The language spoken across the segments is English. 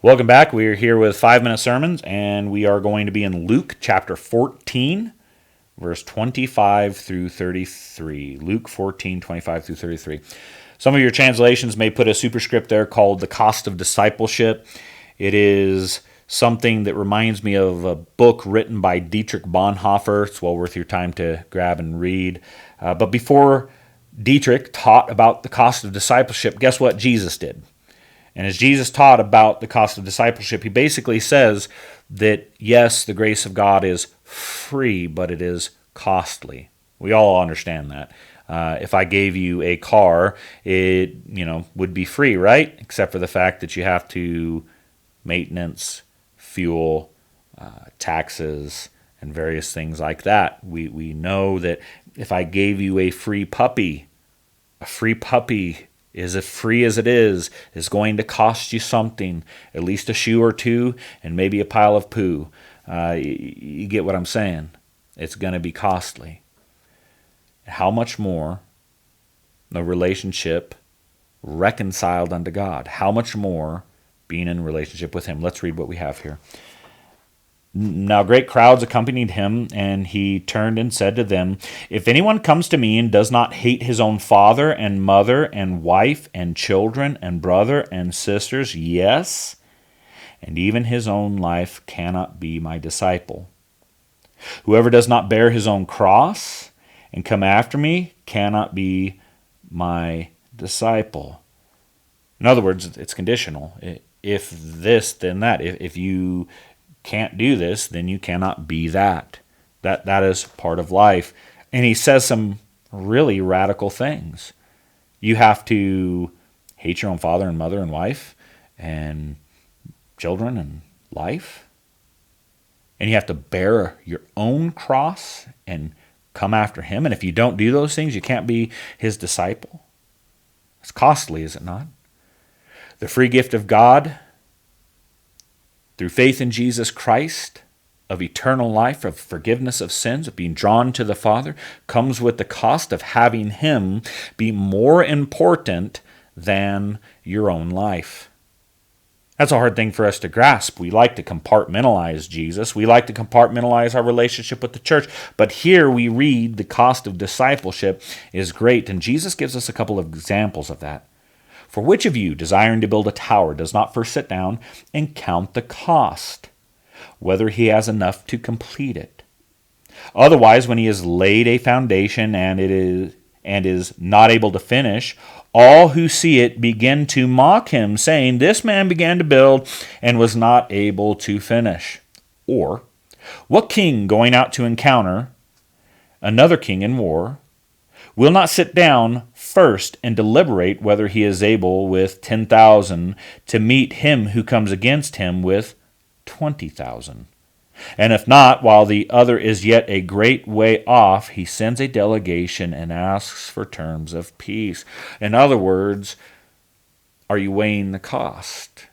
Welcome back. We are here with 5-minute sermons, and we are going to be in Luke chapter 14, verse 25 through 33. Luke 14, 25 through 33. Some of your translations may put a superscript there called the cost of discipleship. It is something that reminds me of a book written by Dietrich Bonhoeffer. It's well worth your time to grab and read. But before Dietrich taught about the cost of discipleship, guess what Jesus did? And as Jesus taught about the cost of discipleship, he basically says that, yes, the grace of God is free, but it is costly. We all understand that. If I gave you a car, it would be free, right? Except for the fact that you have to maintenance, fuel, taxes, and various things like that. We know that if I gave you a free puppy is as free as it is going to cost you something, at least a shoe or two, and maybe a pile of poo. You get what I'm saying? It's going to be costly. How much more the relationship reconciled unto God? How much more being in relationship with Him? Let's read what we have here. Now great crowds accompanied him, and he turned and said to them, "If anyone comes to me and does not hate his own father and mother and wife and children and brother and sisters, yes, and even his own life, cannot be my disciple. Whoever does not bear his own cross and come after me cannot be my disciple." In other words, it's conditional. If this, then that. If you can't do this, then you cannot be that. That is part of life. And he says some really radical things. You have to hate your own father and mother and wife and children and life. And you have to bear your own cross and come after him. And if you don't do those things, you can't be his disciple. It's costly, is it not? The free gift of God through faith in Jesus Christ, of eternal life, of forgiveness of sins, of being drawn to the Father, comes with the cost of having Him be more important than your own life. That's a hard thing for us to grasp. We like to compartmentalize Jesus. We like to compartmentalize our relationship with the church. But here we read the cost of discipleship is great, and Jesus gives us a couple of examples of that. For which of you, desiring to build a tower, does not first sit down and count the cost, whether he has enough to complete it? Otherwise, when he has laid a foundation and is not able to finish, all who see it begin to mock him, saying, "This man began to build and was not able to finish." Or, what king going out to encounter another king in war will not sit down first and deliberate whether he is able with 10,000 to meet him who comes against him with 20,000? And if not, while the other is yet a great way off, he sends a delegation and asks for terms of peace. In other words, are you weighing the cost?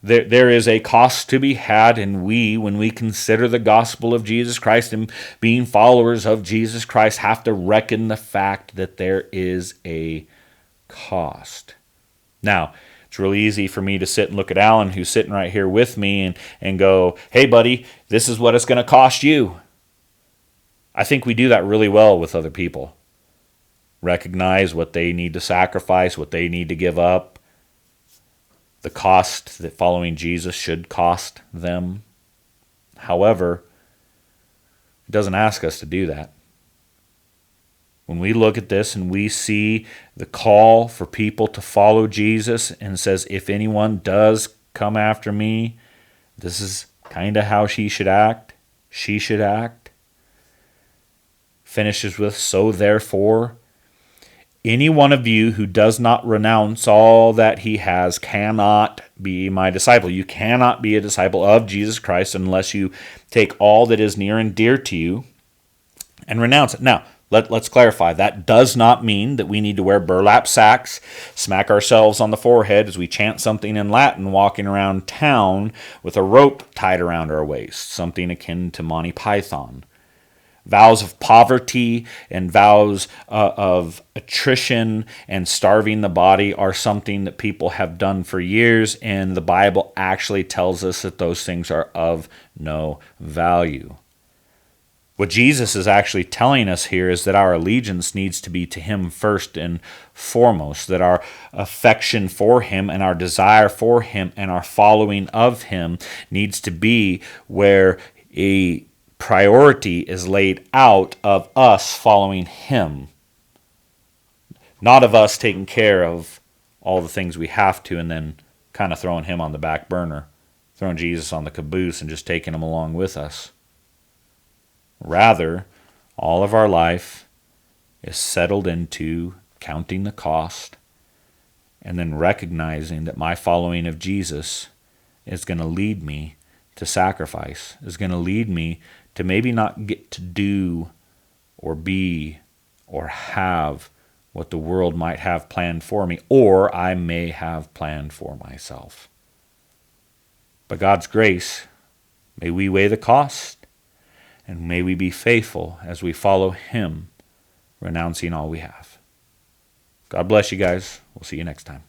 There is a cost to be had, and when we consider the gospel of Jesus Christ and being followers of Jesus Christ, have to reckon the fact that there is a cost. Now, it's really easy for me to sit and look at Alan, who's sitting right here with me, and go, "Hey, buddy, this is what it's going to cost you." I think we do that really well with other people. Recognize what they need to sacrifice, what they need to give up, the cost that following Jesus should cost them. However, it doesn't ask us to do that. When we look at this and we see the call for people to follow Jesus and says, if anyone does come after me, this is kind of how she should act. Finishes with, so therefore, any one of you who does not renounce all that he has cannot be my disciple. You cannot be a disciple of Jesus Christ unless you take all that is near and dear to you and renounce it. Now, let's clarify. That does not mean that we need to wear burlap sacks, smack ourselves on the forehead as we chant something in Latin, walking around town with a rope tied around our waist, something akin to Monty Python. Vows of poverty and vows of attrition and starving the body are something that people have done for years, and the Bible actually tells us that those things are of no value. What Jesus is actually telling us here is that our allegiance needs to be to Him first and foremost, that our affection for Him and our desire for Him and our following of Him needs to be where a priority is laid out of us following Him, not of us taking care of all the things we have to and then kind of throwing Him on the back burner, throwing Jesus on the caboose and just taking Him along with us. Rather, all of our life is settled into counting the cost and then recognizing that my following of Jesus is going to lead me to sacrifice, is going to lead me to maybe not get to do or be or have what the world might have planned for me, or I may have planned for myself. By God's grace, may we weigh the cost, and may we be faithful as we follow Him, renouncing all we have. God bless you guys. We'll see you next time.